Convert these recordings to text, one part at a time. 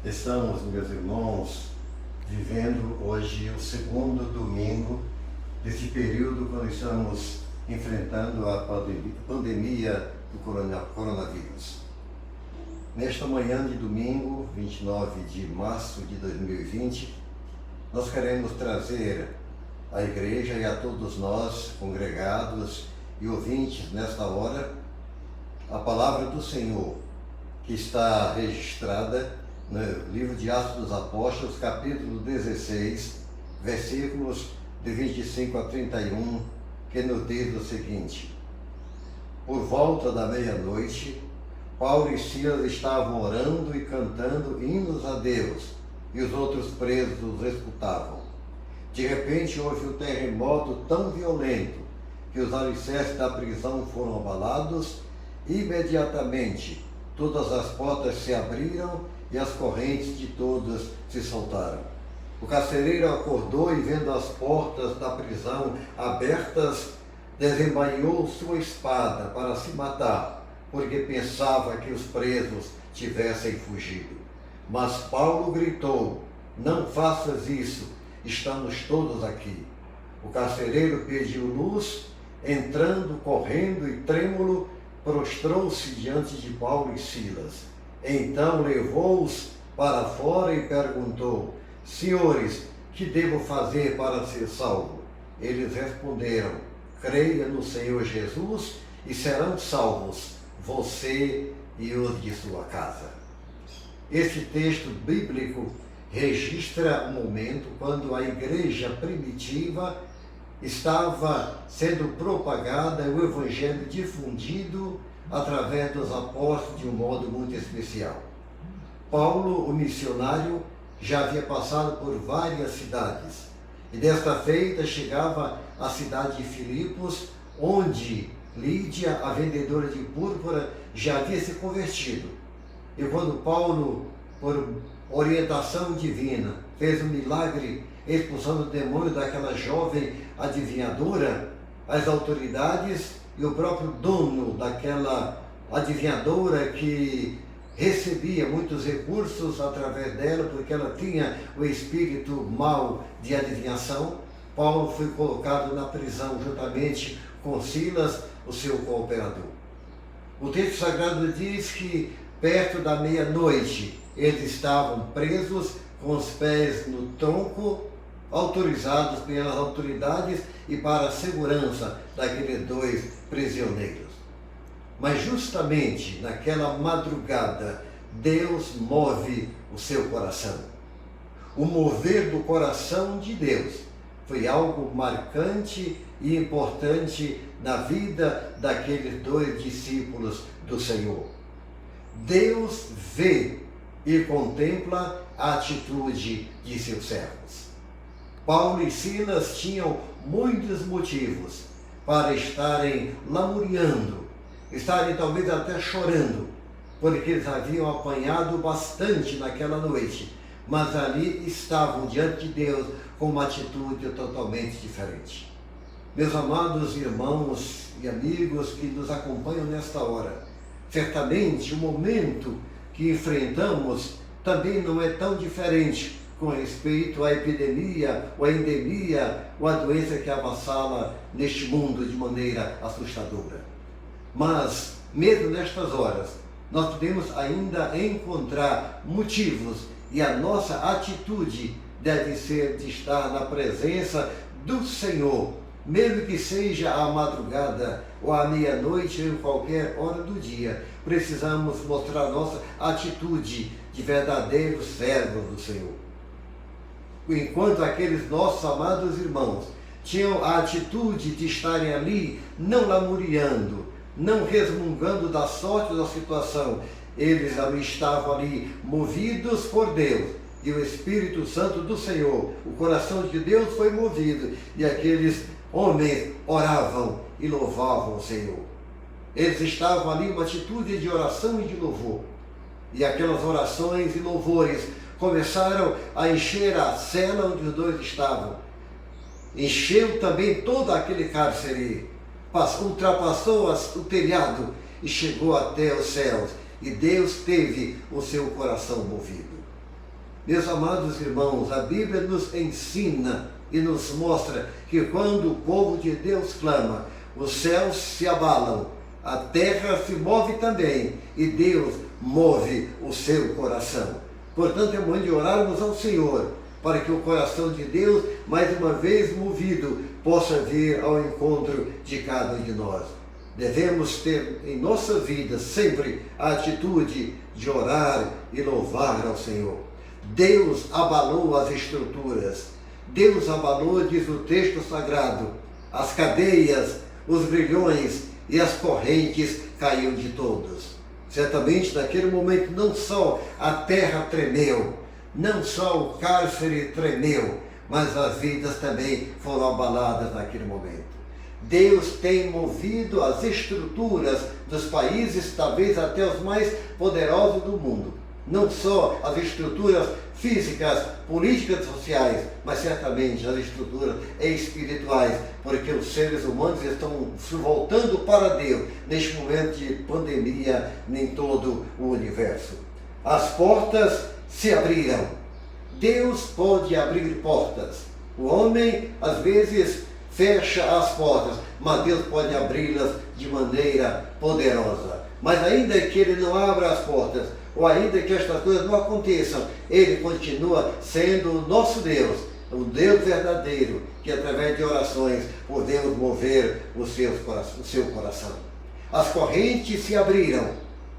Estamos, meus irmãos, vivendo hoje o segundo domingo desse período quando estamos enfrentando a pandemia do coronavírus. Nesta manhã de domingo, 29 de março de 2020, nós queremos trazer à igreja e a todos nós, congregados e ouvintes nesta hora, a palavra do Senhor, que está registrada no livro de Atos dos Apóstolos, capítulo 16, versículos de 25 a 31, que nos diz o seguinte: por volta da meia-noite, Paulo e Silas estavam orando e cantando hinos a Deus, e os outros presos os escutavam. De repente houve um terremoto tão violento que os alicerces da prisão foram abalados. Imediatamente todas as portas se abriram e as correntes de todos se soltaram. O carcereiro acordou e, vendo as portas da prisão abertas, desembainhou sua espada para se matar, porque pensava que os presos tivessem fugido. Mas Paulo gritou: não faças isso, estamos todos aqui. O carcereiro pediu luz, entrando, correndo e trêmulo, prostrou-se diante de Paulo e Silas. Então levou-os para fora e perguntou: senhores, que devo fazer para ser salvo? Eles responderam: creia no Senhor Jesus e serão salvos, você e os de sua casa. Este texto bíblico registra um momento quando a igreja primitiva estava sendo propagada, o evangelho difundido através dos apóstolos de um modo muito especial. Paulo, o missionário, já havia passado por várias cidades, e desta feita chegava à cidade de Filipos, onde Lídia, a vendedora de púrpura, já havia se convertido. E quando Paulo, por orientação divina, fez um milagre expulsando o demônio daquela jovem adivinhadora, as autoridades e o próprio dono daquela adivinhadora, que recebia muitos recursos através dela, porque ela tinha o espírito mau de adivinhação, Paulo foi colocado na prisão juntamente com Silas, o seu cooperador. O texto sagrado diz que perto da meia-noite eles estavam presos com os pés no tronco, autorizados pelas autoridades e para a segurança daqueles dois prisioneiros. Mas justamente naquela madrugada, Deus move o seu coração. O mover do coração de Deus foi algo marcante e importante na vida daqueles dois discípulos do Senhor. Deus vê e contempla a atitude de seus servos. Paulo e Silas tinham muitos motivos para estarem lamuriando, estarem talvez até chorando, porque eles haviam apanhado bastante naquela noite, mas ali estavam diante de Deus com uma atitude totalmente diferente. Meus amados irmãos e amigos que nos acompanham nesta hora, certamente o momento que enfrentamos também não é tão diferente com respeito à epidemia, ou à endemia, ou à doença que avassala neste mundo de maneira assustadora. Mas, mesmo nestas horas, nós podemos ainda encontrar motivos, e a nossa atitude deve ser de estar na presença do Senhor, mesmo que seja à madrugada, ou à meia-noite, ou em qualquer hora do dia. Precisamos mostrar a nossa atitude de verdadeiros servos do Senhor. Enquanto aqueles nossos amados irmãos tinham a atitude de estarem ali, não lamuriando, não resmungando da sorte da situação, eles estavam ali movidos por Deus, e o Espírito Santo do Senhor, o coração de Deus foi movido, e aqueles homens oravam e louvavam o Senhor. Eles estavam ali em uma atitude de oração e de louvor, e aquelas orações e louvores começaram a encher a cela onde os dois estavam. Encheu também todo aquele cárcere, ultrapassou o telhado e chegou até os céus. E Deus teve o seu coração movido. Meus amados irmãos, a Bíblia nos ensina e nos mostra que quando o povo de Deus clama, os céus se abalam, a terra se move também e Deus move o seu coração. Portanto, é momento de orarmos ao Senhor para que o coração de Deus, mais uma vez movido, possa vir ao encontro de cada um de nós. Devemos ter em nossa vida sempre a atitude de orar e louvar ao Senhor. Deus abalou as estruturas. Deus abalou, diz o texto sagrado, as cadeias, os grilhões e as correntes caíam de todos. Certamente naquele momento não só a terra tremeu, não só o cárcere tremeu, mas as vidas também foram abaladas naquele momento. Deus tem movido as estruturas dos países, talvez até os mais poderosos do mundo. Não só as estruturas físicas, políticas e sociais, mas certamente as estruturas espirituais, porque os seres humanos estão se voltando para Deus neste momento de pandemia em todo o universo. As portas se abriram. Deus pode abrir portas. O homem, às vezes, fecha as portas, mas Deus pode abri-las de maneira poderosa. Mas ainda que Ele não abra as portas, ou ainda que estas coisas não aconteçam, Ele continua sendo o nosso Deus, o Deus verdadeiro, que através de orações podemos mover o seu coração. As correntes se abriram,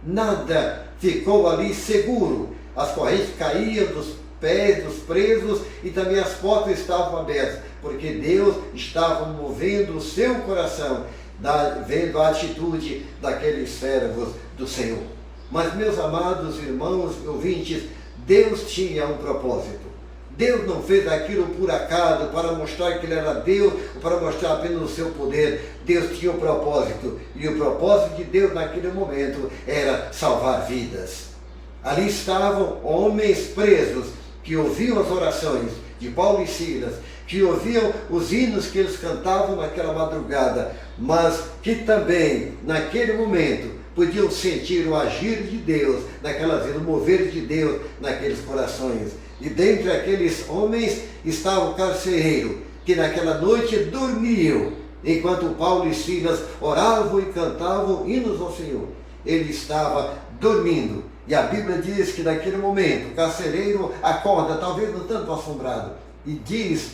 nada ficou ali seguro, as correntes caíam dos pés dos presos e também as portas estavam abertas, porque Deus estava movendo o seu coração, vendo a atitude daqueles servos do Senhor. Mas, meus amados irmãos e ouvintes, Deus tinha um propósito. Deus não fez aquilo por acaso, para mostrar que Ele era Deus, ou para mostrar apenas o seu poder. Deus tinha um propósito, e o propósito de Deus naquele momento era salvar vidas. Ali estavam homens presos, que ouviam as orações de Paulo e Silas, que ouviam os hinos que eles cantavam naquela madrugada, mas que também, naquele momento, podiam sentir o agir de Deus naquelas vidas, o mover de Deus naqueles corações. E dentre aqueles homens estava o carcereiro, que naquela noite dormiam, enquanto Paulo e Silas oravam e cantavam hinos ao Senhor. Ele estava dormindo. E a Bíblia diz que naquele momento o carcereiro acorda, talvez não tanto assombrado, e diz,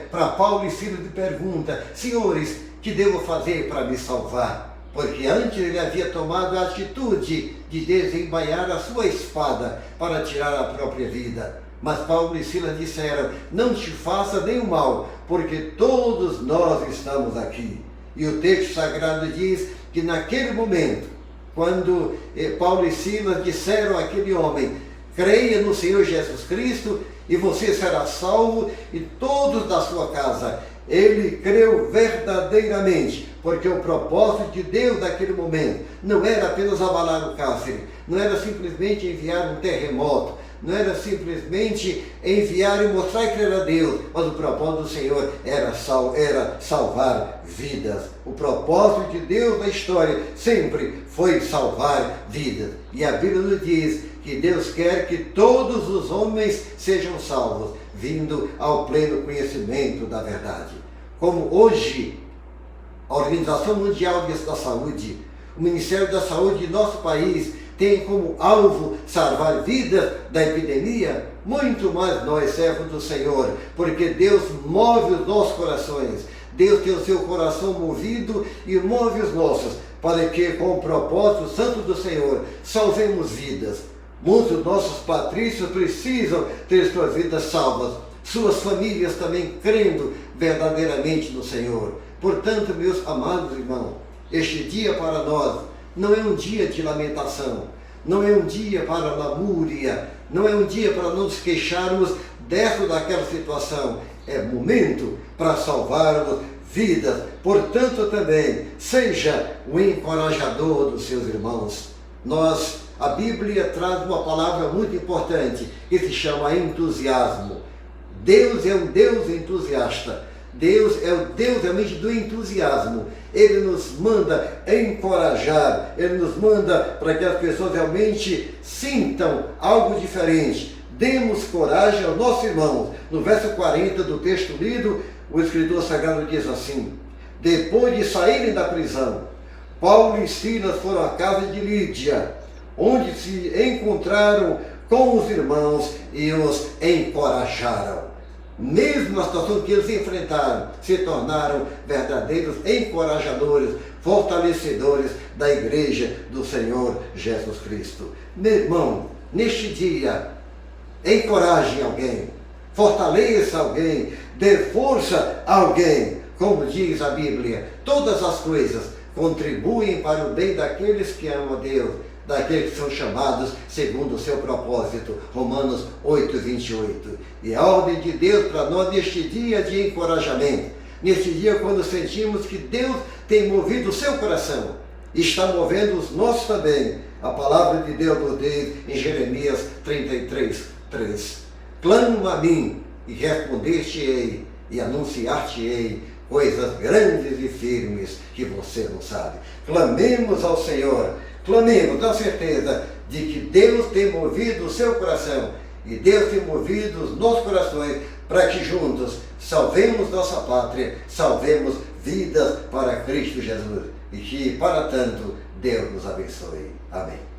para Paulo e Silas, pergunta: senhores, que devo fazer para me salvar? Porque antes ele havia tomado a atitude de desembainhar a sua espada para tirar a própria vida. Mas Paulo e Silas disseram: não te faça nenhum mal, porque todos nós estamos aqui. E o texto sagrado diz que naquele momento, quando Paulo e Silas disseram àquele homem: creia no Senhor Jesus Cristo e você será salvo e todos da sua casa. Ele creu verdadeiramente, porque o propósito de Deus naquele momento não era apenas abalar o cárcere, não era simplesmente enviar um terremoto, não era simplesmente enviar e mostrar que era Deus, mas o propósito do Senhor era salvar vidas. O propósito de Deus na história sempre foi salvar vidas. E a Bíblia nos diz que Deus quer que todos os homens sejam salvos, vindo ao pleno conhecimento da verdade. Como hoje, a Organização Mundial da Saúde, o Ministério da Saúde de nosso país tem como alvo salvar vidas da epidemia, muito mais nós, servos do Senhor, porque Deus move os nossos corações, Deus tem o seu coração movido e move os nossos, para que com o propósito santo do Senhor salvemos vidas. Muitos dos nossos patrícios precisam ter suas vidas salvas, suas famílias também crendo verdadeiramente no Senhor. Portanto, meus amados irmãos, este dia para nós não é um dia de lamentação, não é um dia para lamúria, não é um dia para nos queixarmos dessa ou daquela situação. É momento para salvarmos vidas. Portanto, também seja o encorajador dos seus irmãos. A Bíblia traz uma palavra muito importante que se chama entusiasmo. Deus é um Deus entusiasta. Deus é o Deus realmente do entusiasmo. Ele nos manda encorajar, Ele nos manda para que as pessoas realmente sintam algo diferente. demos coragem aos nossos irmãos. No verso 40 do texto lido, o escritor sagrado diz assim: depois de saírem da prisão, Paulo e Silas foram à casa de Lídia, onde se encontraram com os irmãos e os encorajaram. Mesmo na situação que eles enfrentaram, se tornaram verdadeiros encorajadores, fortalecedores da igreja do Senhor Jesus Cristo. Meu irmão, neste dia, encoraje alguém, fortaleça alguém, dê força a alguém. Como diz a Bíblia, todas as coisas contribuem para o bem daqueles que amam a Deus, daqueles que são chamados segundo o seu propósito. Romanos 8:28. E a ordem de Deus para nós neste dia de encorajamento, neste dia quando sentimos que Deus tem movido o seu coração, está movendo os nossos também. A palavra de Deus nos diz em Jeremias 33:3. Clama a mim e respondeste-ei e anunciar-te-ei coisas grandes e firmes que você não sabe. Clamemos ao Senhor, clamemos na certeza de que Deus tem movido o seu coração e Deus tem movido os nossos corações para que juntos salvemos nossa pátria, salvemos vidas para Cristo Jesus. E que, para tanto, Deus nos abençoe. Amém.